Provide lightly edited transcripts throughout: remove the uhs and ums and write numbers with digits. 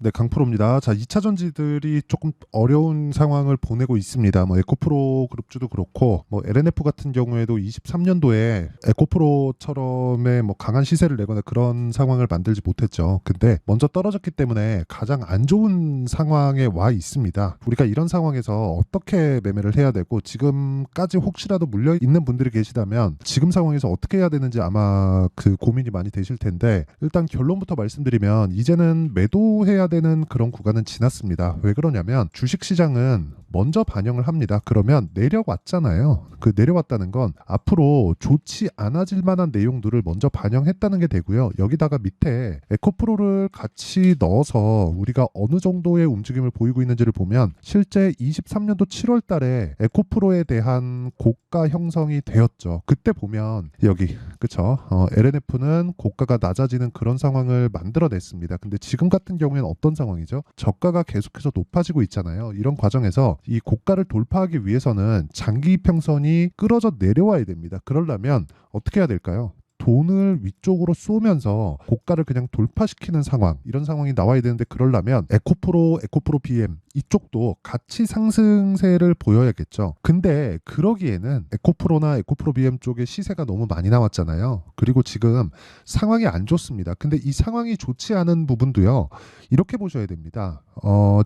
네, 강프로입니다. 자, 2차 전지들이 조금 어려운 상황을 보내고 있습니다. 뭐 에코프로 그룹주도 그렇고 뭐 LNF 같은 경우에도 23년도에 에코프로처럼의 뭐 강한 시세를 내거나 그런 상황을 만들지 못했죠. 근데 먼저 떨어졌기 때문에 가장 안 좋은 상황에 와 있습니다. 우리가 이런 상황에서 어떻게 매매를 해야 되고 지금까지 혹시라도 물려 있는 분들이 계시다면 지금 상황에서 어떻게 해야 되는지 아마 그 고민이 많이 되실 텐데 일단 결론부터 말씀드리면 이제는 매도해야 되는 그런 구간은 지났습니다. 왜 그러냐면 주식시장은 먼저 반영을 합니다. 그러면 내려왔잖아요. 그 내려왔다는 건 앞으로 좋지 않아질 만한 내용들을 먼저 반영했다는 게 되고요. 여기다가 밑에 에코프로를 같이 넣어서 우리가 어느 정도의 움직임을 보이고 있는지를 보면 실제 23년도 7월 달에 에코프로에 대한 고가 형성이 되었죠. 그때 보면 여기 그쵸? LNF는 고가가 낮아지는 그런 상황을 만들어냈습니다. 근데 지금 같은 경우에는 어떤 상황이죠? 저가가 계속해서 높아지고 있잖아요. 이런 과정에서 이 고가를 돌파하기 위해서는 장기 이평선이 끌어져 내려와야 됩니다. 그러려면 어떻게 해야 될까요? 돈을 위쪽으로 쏘면서 고가를 그냥 돌파시키는 상황, 이런 상황이 나와야 되는데 그러려면 에코프로 BM 이쪽도 같이 상승세를 보여야겠죠. 근데 그러기에는 에코프로 BM 쪽에 시세가 너무 많이 나왔잖아요. 그리고 지금 상황이 안 좋습니다. 근데 이 상황이 좋지 않은 부분도요. 이렇게 보셔야 됩니다.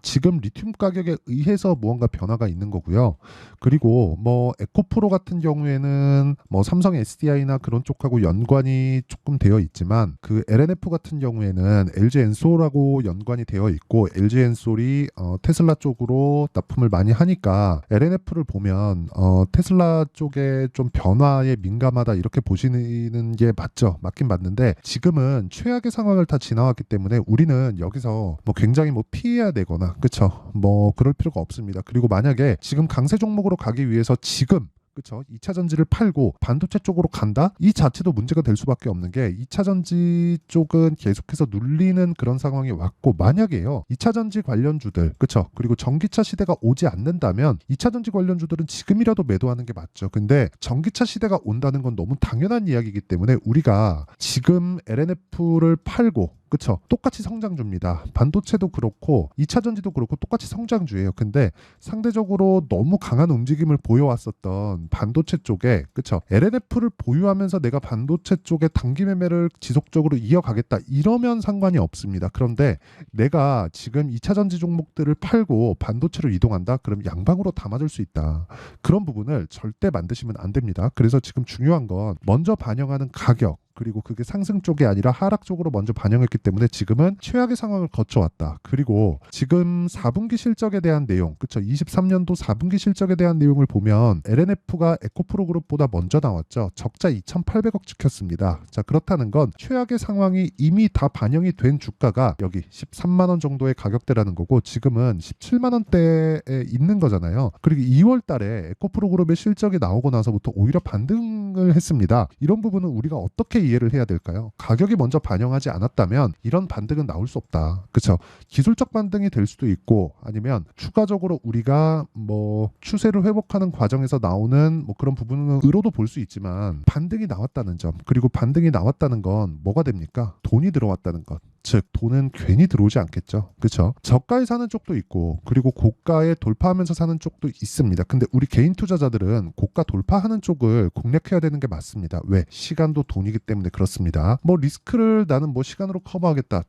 지금 리튬 가격에 의해서 무언가 변화가 있는 거고요. 그리고 뭐 에코프로 같은 경우에는 뭐 삼성 SDI나 그런 쪽하고 연관이 조금 되어 있지만 그 LNF 같은 경우에는 LG 엔솔하고 연관이 되어 있고 LG 엔솔이 테슬라 쪽으로 납품을 많이 하니까 LNF를 보면 테슬라 쪽에 좀 변화에 민감하다 이렇게 보시는 게 맞긴 맞는데 지금은 최악의 상황을 다 지나왔기 때문에 우리는 여기서 뭐 굉장히 뭐 피해야 되거나 그쵸 뭐 그럴 필요가 없습니다. 그리고 만약에 지금 강세 종목으로 가기 위해서 지금 그쵸 2차 전지를 팔고 반도체 쪽으로 간다? 이 자체도 문제가 될 수밖에 없는 게 2차 전지 쪽은 계속해서 눌리는 그런 상황이 왔고 만약에요 2차 전지 관련주들 그쵸 그리고 전기차 시대가 오지 않는다면 2차 전지 관련주들은 지금이라도 매도하는 게 맞죠. 근데 전기차 시대가 온다는 건 너무 당연한 이야기이기 때문에 우리가 지금 LNF를 팔고 그쵸 똑같이 성장주입니다. 반도체도 그렇고 2차 전지도 그렇고 똑같이 성장주예요. 근데 상대적으로 너무 강한 움직임을 보여왔었던 반도체 쪽에 그쵸 LNF를 보유하면서 내가 반도체 쪽에 단기 매매를 지속적으로 이어가겠다 이러면 상관이 없습니다. 그런데 내가 지금 2차 전지 종목들을 팔고 반도체로 이동한다 그럼 양방으로 다 맞을 수 있다. 그런 부분을 절대 만드시면 안 됩니다. 그래서 지금 중요한 건 먼저 반영하는 가격 그리고 그게 상승 쪽이 아니라 하락 쪽으로 먼저 반영했기 때문에 지금은 최악의 상황을 거쳐왔다. 그리고 지금 4분기 실적에 대한 내용, 그쵸? 23년도 4분기 실적에 대한 내용을 보면 LNF가 에코프로 그룹보다 먼저 나왔죠. 적자 2,800억 찍혔습니다. 자, 그렇다는 건 최악의 상황이 이미 다 반영이 된 주가가 여기 13만 원 정도의 가격대라는 거고 지금은 17만 원대에 있는 거잖아요. 그리고 2월 달에 에코프로 그룹의 실적이 나오고 나서부터 오히려 반등을 했습니다. 이런 부분은 우리가 어떻게 이해를 해야 될까요? 가격이 먼저 반영하지 않았다면 이런 반등은 나올 수 없다. 그렇죠? 기술적 반등이 될 수도 있고 아니면 추가적으로 우리가 뭐 추세를 회복하는 과정에서 나오는 뭐 그런 부분으로도 볼 수 있지만 반등이 나왔다는 점 그리고 반등이 나왔다는 건 뭐가 됩니까? 돈이 들어왔다는 것. 즉 돈은 괜히 들어오지 않겠죠. 그렇죠? 저가에 사는 쪽도 있고 그리고 고가에 돌파하면서 사는 쪽도 있습니다. 근데 우리 개인 투자자들은 고가 돌파하는 쪽을 공략해야 되는 게 맞습니다. 왜? 시간도 돈이기 때문에 그렇습니다. 뭐 리스크를 나는 뭐 시간으로 커버하겠다.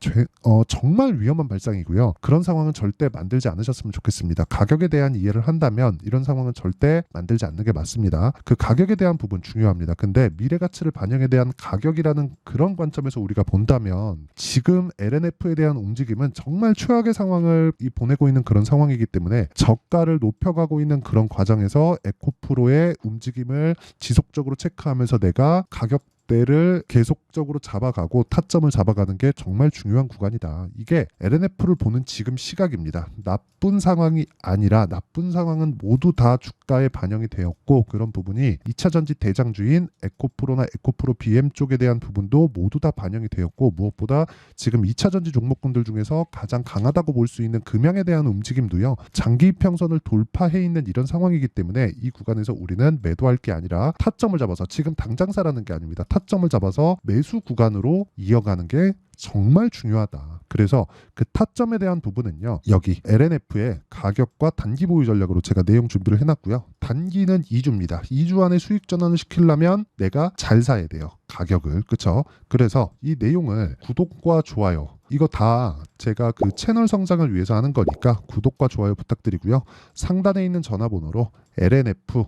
정말 위험한 발상이고요. 그런 상황은 절대 만들지 않으셨으면 좋겠습니다. 가격에 대한 이해를 한다면 이런 상황은 절대 만들지 않는 게 맞습니다. 그 가격에 대한 부분 중요합니다. 근데 미래 가치를 반영에 대한 가격이라는 그런 관점에서 우리가 본다면 지금 LNF에 대한 움직임은 정말 최악의 상황을 보내고 있는 그런 상황이기 때문에 저가를 높여가고 있는 그런 과정에서 에코프로의 움직임을 지속적으로 체크하면서 내가 가격 대를 계속적으로 잡아가고 타점을 잡아가는 게 정말 중요한 구간이다. 이게 LNF를 보는 지금 시각입니다. 나쁜 상황이 아니라 나쁜 상황은 모두 다 주가에 반영이 되었고 그런 부분이 2차 전지 대장주인 에코프로나 에코프로 BM 쪽에 대한 부분도 모두 다 반영이 되었고 무엇보다 지금 2차 전지 종목군들 중에서 가장 강하다고 볼 수 있는 금양에 대한 움직임도요. 장기 평선을 돌파해 있는 이런 상황이기 때문에 이 구간에서 우리는 매도할 게 아니라 타점을 잡아서 지금 당장 사라는 게 아닙니다. 타점을 잡아서 매수 구간으로 이어가는 게 정말 중요하다. 그래서 그 타점에 대한 부분은요, 여기 LNF의 가격과 단기 보유 전략으로 제가 내용 준비를 해놨고요. 단기는 2주입니다. 2주 안에 수익 전환을 시키려면 내가 잘 사야 돼요. 가격을. 그쵸? 그래서 이 내용을 구독과 좋아요, 이거 다 제가 그 채널 성장을 위해서 하는 거니까 구독과 좋아요 부탁드리고요. 상단에 있는 전화번호로 LNF,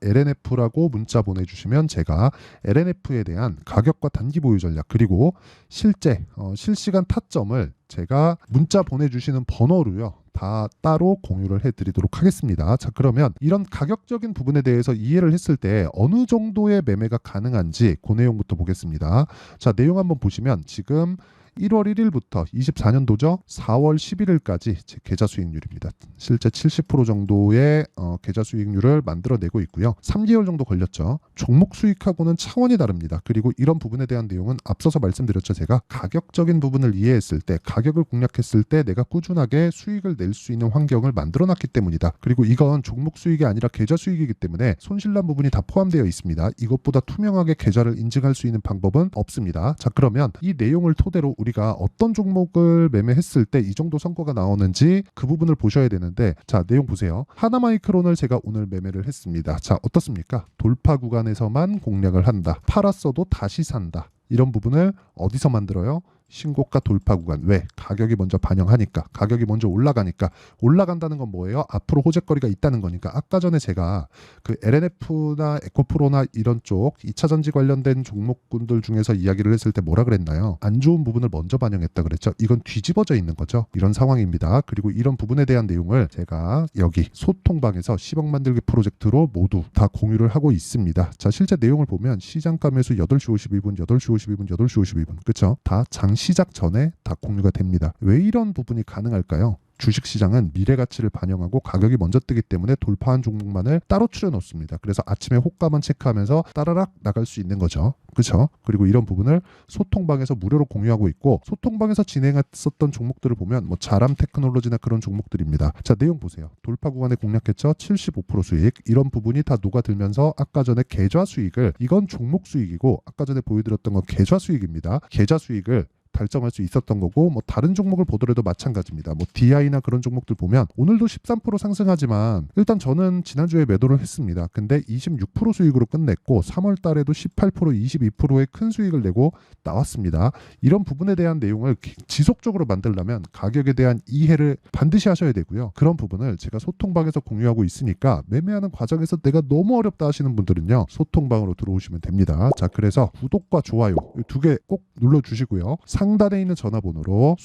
LNF라고 문자 보내주시면 제가 LNF에 대한 가격과 단기 보유 전략, 그리고 실제 실시간 타점을 제가 문자 보내주시는 번호로요, 다 따로 공유를 해드리도록 하겠습니다. 자, 그러면 이런 가격적인 부분에 대해서 이해를 했을 때 어느 정도의 매매가 가능한지 그 내용부터 보겠습니다. 자, 내용 한번 보시면 지금 1월 1일부터 24년도죠. 4월 11일까지 제 계좌 수익률입니다. 실제 70% 정도의 계좌 수익률을 만들어내고 있고요. 3개월 정도 걸렸죠. 종목 수익하고는 차원이 다릅니다. 그리고 이런 부분에 대한 내용은 앞서서 말씀드렸죠. 제가 가격적인 부분을 이해했을 때, 가격을 공략했을 때 내가 꾸준하게 수익을 낼 수 있는 환경을 만들어놨기 때문이다. 그리고 이건 종목 수익이 아니라 계좌 수익이기 때문에 손실난 부분이 다 포함되어 있습니다. 이것보다 투명하게 계좌를 인증할 수 있는 방법은 없습니다. 자, 그러면 이 내용을 토대로 우리가 어떤 종목을 매매했을 때 이 정도 성과가 나오는지 그 부분을 보셔야 되는데, 자, 내용 보세요. 하나마이크론을 제가 오늘 매매를 했습니다. 자, 어떻습니까? 돌파 구간에서만 공략을 한다. 팔았어도 다시 산다. 이런 부분을 어디서 만들어요? 신고가 돌파 구간. 왜? 가격이 먼저 반영하니까, 가격이 먼저 올라가니까. 올라간다는 건 뭐예요? 앞으로 호재거리가 있다는 거니까. 아까 전에 제가 그 LNF나 에코프로나 이런 쪽 2차전지 관련된 종목군들 중에서 이야기를 했을 때 뭐라 그랬나요? 안 좋은 부분을 먼저 반영했다 그랬죠. 이건 뒤집어져 있는 거죠. 이런 상황입니다. 그리고 이런 부분에 대한 내용을 제가 여기 소통방에서 10억 만들기 프로젝트로 모두 다 공유를 하고 있습니다. 자, 실제 내용을 보면 시장가 매수 8시 52분, 8시 52분, 8시 52분. 그쵸? 다 시작 전에 다 공유가 됩니다. 왜 이런 부분이 가능할까요? 주식시장은 미래 가치를 반영하고 가격이 먼저 뜨기 때문에 돌파한 종목만을 따로 추려 놓습니다. 그래서 아침에 호가만 체크하면서 따라락 나갈 수 있는 거죠. 그렇죠? 그리고 이런 부분을 소통방에서 무료로 공유하고 있고, 소통방에서 진행했었던 종목들을 보면 뭐 자람 테크놀로지나 그런 종목들입니다. 자, 내용 보세요. 돌파 구간에 공략했죠. 75% 수익. 이런 부분이 다 녹아들면서 아까 전에 계좌 수익을, 이건 종목 수익이고 아까 전에 보여드렸던 건 계좌 수익입니다. 계좌 수익을 달성할 수 있었던 거고, 뭐 다른 종목을 보더라도 마찬가지입니다. 뭐 DI나 그런 종목들 보면 오늘도 13% 상승하지만 일단 저는 지난주에 매도를 했습니다. 근데 26% 수익으로 끝냈고 3월 달에도 18%, 22%의 큰 수익을 내고 나왔습니다. 이런 부분에 대한 내용을 지속적으로 만들려면 가격에 대한 이해를 반드시 하셔야 되고요. 그런 부분을 제가 소통방에서 공유하고 있으니까 매매하는 과정에서 내가 너무 어렵다 하시는 분들은요, 소통방으로 들어오시면 됩니다. 자, 그래서 구독과 좋아요 두 개 꼭 눌러주시고요. 상단에 있는 전화번호로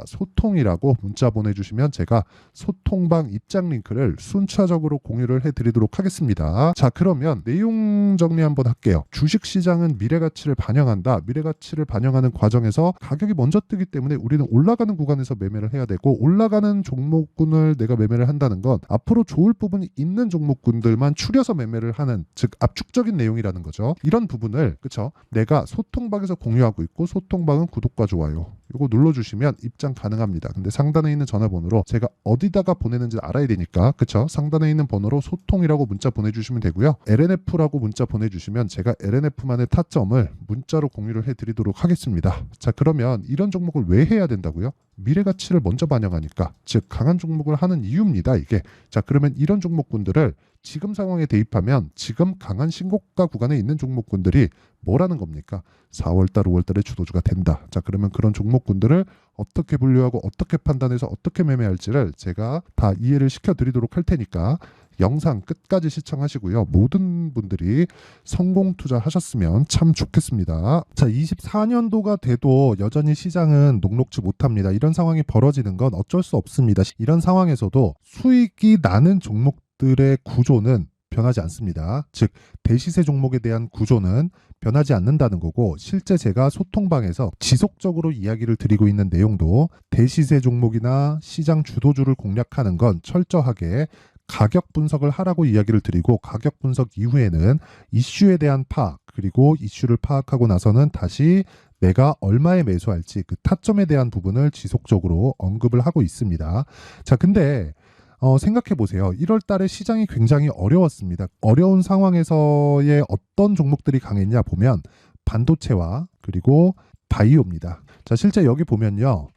소통이라고 문자 보내주시면 제가 소통방 입장 링크를 순차적으로 공유를 해드리도록 하겠습니다. 자, 그러면 내용 정리 한번 할게요. 주식시장은 미래가치를 반영한다. 미래가치를 반영하는 과정에서 가격이 먼저 뜨기 때문에 우리는 올라가는 구간에서 매매를 해야 되고, 올라가는 종목군을 내가 매매를 한다는 건 앞으로 좋을 부분이 있는 종목군들만 추려서 매매를 하는, 즉 압축적인 내용이라는 거죠. 이런 부분을, 그쵸? 내가 소통방에서 공유하고 있고, 소통방은 구독과 좋아요 이거 눌러주시면 입장 가능합니다. 근데 상단에 있는 전화번호로 제가 어디다가 보내는지 알아야 되니까, 그쵸? 상단에 있는 번호로 소통이라고 문자 보내주시면 되고요. LNF라고 문자 보내주시면 제가 LNF만의 타점을 문자로 공유를 해드리도록 하겠습니다. 자, 그러면 이런 종목을 왜 해야 된다고요? 미래 가치를 먼저 반영하니까, 즉 강한 종목을 하는 이유입니다, 이게. 자, 그러면 이런 종목군들을 지금 상황에 대입하면 지금 강한 신고가 구간에 있는 종목군들이 뭐라는 겁니까? 4월달, 5월달에 주도주가 된다. 자, 그러면 그런 종목군들을 어떻게 분류하고 어떻게 판단해서 어떻게 매매할지를 제가 다 이해를 시켜드리도록 할 테니까 영상 끝까지 시청하시고요. 모든 분들이 성공 투자하셨으면 참 좋겠습니다. 자, 24년도가 돼도 여전히 시장은 녹록지 못합니다. 이런 상황이 벌어지는 건 어쩔 수 없습니다. 이런 상황에서도 수익이 나는 종목들의 구조는 변하지 않습니다. 즉 대시세 종목에 대한 구조는 변하지 않는다는 거고, 실제 제가 소통방에서 지속적으로 이야기를 드리고 있는 내용도 대시세 종목이나 시장 주도주를 공략하는 건 철저하게 가격 분석을 하라고 이야기를 드리고, 가격 분석 이후에는 이슈에 대한 파악, 그리고 이슈를 파악하고 나서는 다시 내가 얼마에 매수할지 그 타점에 대한 부분을 지속적으로 언급을 하고 있습니다. 자, 근데 생각해 보세요. 1월 달에 시장이 굉장히 어려웠습니다. 어려운 상황에서의 어떤 종목들이 강했냐 보면 반도체와 그리고 바이오입니다. 자, 실제 여기 보면요.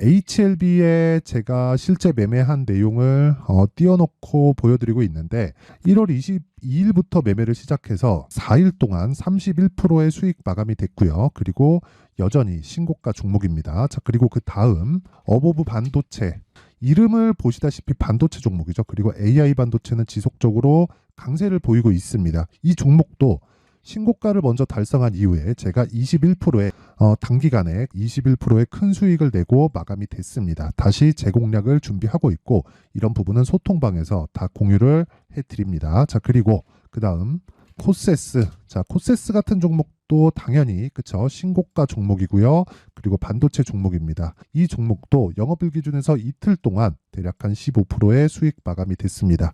HLB에 제가 실제 매매한 내용을 띄워놓고 보여드리고 있는데 1월 22일부터 매매를 시작해서 4일 동안 31%의 수익 마감이 됐고요. 그리고 여전히 신고가 종목입니다. 자, 그리고 그 다음 어보브 반도체, 이름을 보시다시피 반도체 종목이죠. 그리고 AI 반도체는 지속적으로 강세를 보이고 있습니다. 이 종목도 신고가를 먼저 달성한 이후에 제가 21%의 단기간에 21%의 큰 수익을 내고 마감이 됐습니다. 다시 재공략을 준비하고 있고 이런 부분은 소통방에서 다 공유를 해드립니다. 자, 그리고 그 다음 코세스. 자, 코세스 같은 종목도 당연히 그쵸, 신고가 종목이고요. 그리고 반도체 종목입니다. 이 종목도 영업일 기준에서 이틀 동안 대략 한 15%의 수익 마감이 됐습니다.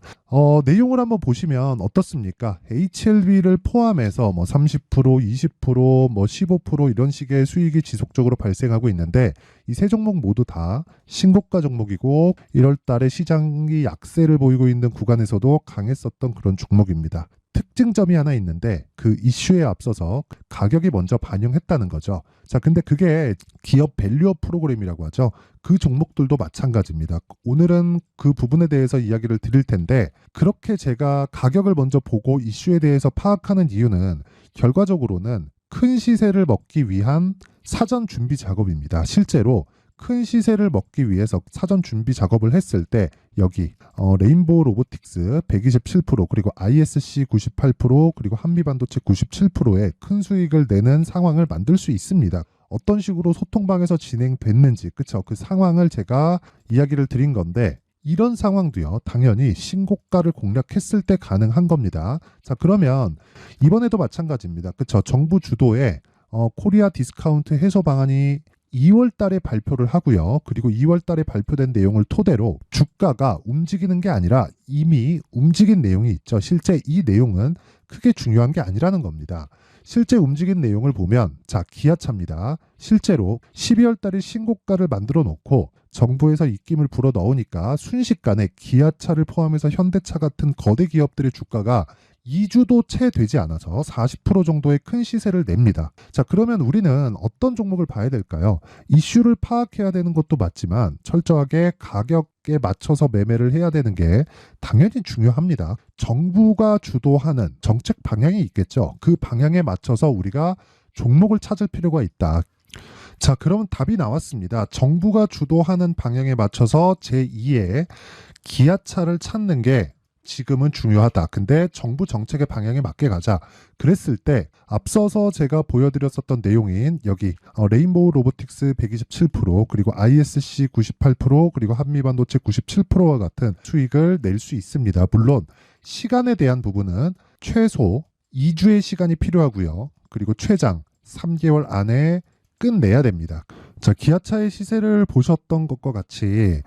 내용을 한번 보시면 어떻습니까? HLB를 포함해서 뭐 30%, 20%, 뭐 15% 이런 식의 수익이 지속적으로 발생하고 있는데 이 세 종목 모두 다 신고가 종목이고 1월 달에 시장이 약세를 보이고 있는 구간에서도 강했었던 그런 종목입니다. 특징점이 하나 있는데 그 이슈에 앞서서 가격이 먼저 반영했다는 거죠. 자, 근데 그게 기업 밸류업 프로그램이라고 하죠. 그 종목들도 마찬가지입니다. 오늘은 그 부분에 대해서 이야기를 드릴 텐데 그렇게 제가 가격을 먼저 보고 이슈에 대해서 파악하는 이유는 결과적으로는 큰 시세를 먹기 위한 사전 준비 작업입니다. 실제로 큰 시세를 먹기 위해서 사전 준비 작업을 했을 때 여기 레인보우 로보틱스 127% 그리고 ISC 98% 그리고 한미반도체 97%의 큰 수익을 내는 상황을 만들 수 있습니다. 어떤 식으로 소통방에서 진행됐는지 그쵸? 그 상황을 제가 이야기를 드린 건데 이런 상황도요 당연히 신고가를 공략했을 때 가능한 겁니다. 자, 그러면 이번에도 마찬가지입니다. 그쵸? 정부 주도의 코리아 디스카운트 해소 방안이 2월 달에 발표를 하고요. 그리고 2월 달에 발표된 내용을 토대로 주가가 움직이는 게 아니라 이미 움직인 내용이 있죠. 실제 이 내용은 크게 중요한 게 아니라는 겁니다. 실제 움직인 내용을 보면 자, 기아차입니다. 실제로 12월 달에 신고가를 만들어 놓고 정부에서 입김을 불어 넣으니까 순식간에 기아차를 포함해서 현대차 같은 거대 기업들의 주가가 2주도 채 되지 않아서 40% 정도의 큰 시세를 냅니다. 자, 그러면 우리는 어떤 종목을 봐야 될까요? 이슈를 파악해야 되는 것도 맞지만 철저하게 가격에 맞춰서 매매를 해야 되는 게 당연히 중요합니다. 정부가 주도하는 정책 방향이 있겠죠. 그 방향에 맞춰서 우리가 종목을 찾을 필요가 있다. 자, 그러면 답이 나왔습니다. 정부가 주도하는 방향에 맞춰서 제2의 기아차를 찾는 게 지금은 중요하다. 근데 정부 정책의 방향에 맞게 가자. 그랬을 때 앞서서 제가 보여드렸었던 내용인 여기 레인보우 로보틱스 127% 그리고 ISC 98% 그리고 한미반도체 97%와 같은 수익을 낼 수 있습니다. 물론 시간에 대한 부분은 최소 2주의 시간이 필요하고요. 그리고 최장 3개월 안에 끝내야 됩니다. 자, 기아차의 시세를 보셨던 것과 같이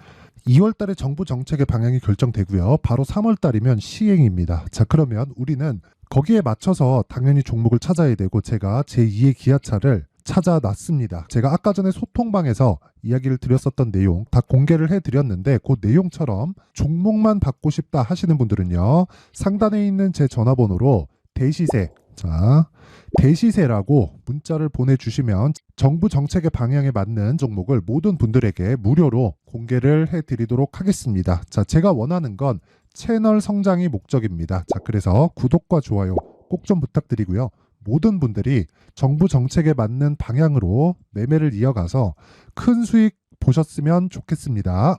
2월 달에 정부 정책의 방향이 결정되고요. 바로 3월 달이면 시행입니다. 자, 그러면 우리는 거기에 맞춰서 당연히 종목을 찾아야 되고 제가 제2의 기아차를 찾아놨습니다. 제가 아까 전에 소통방에서 이야기를 드렸었던 내용 다 공개를 해드렸는데 그 내용처럼 종목만 받고 싶다 하시는 분들은요. 상단에 있는 제 전화번호로 대시세, 자, 대시세라고 문자를 보내주시면 정부 정책의 방향에 맞는 종목을 모든 분들에게 무료로 공개를 해드리도록 하겠습니다. 자, 제가 원하는 건 채널 성장이 목적입니다. 자, 그래서 구독과 좋아요 꼭 좀 부탁드리고요. 모든 분들이 정부 정책에 맞는 방향으로 매매를 이어가서 큰 수익 보셨으면 좋겠습니다.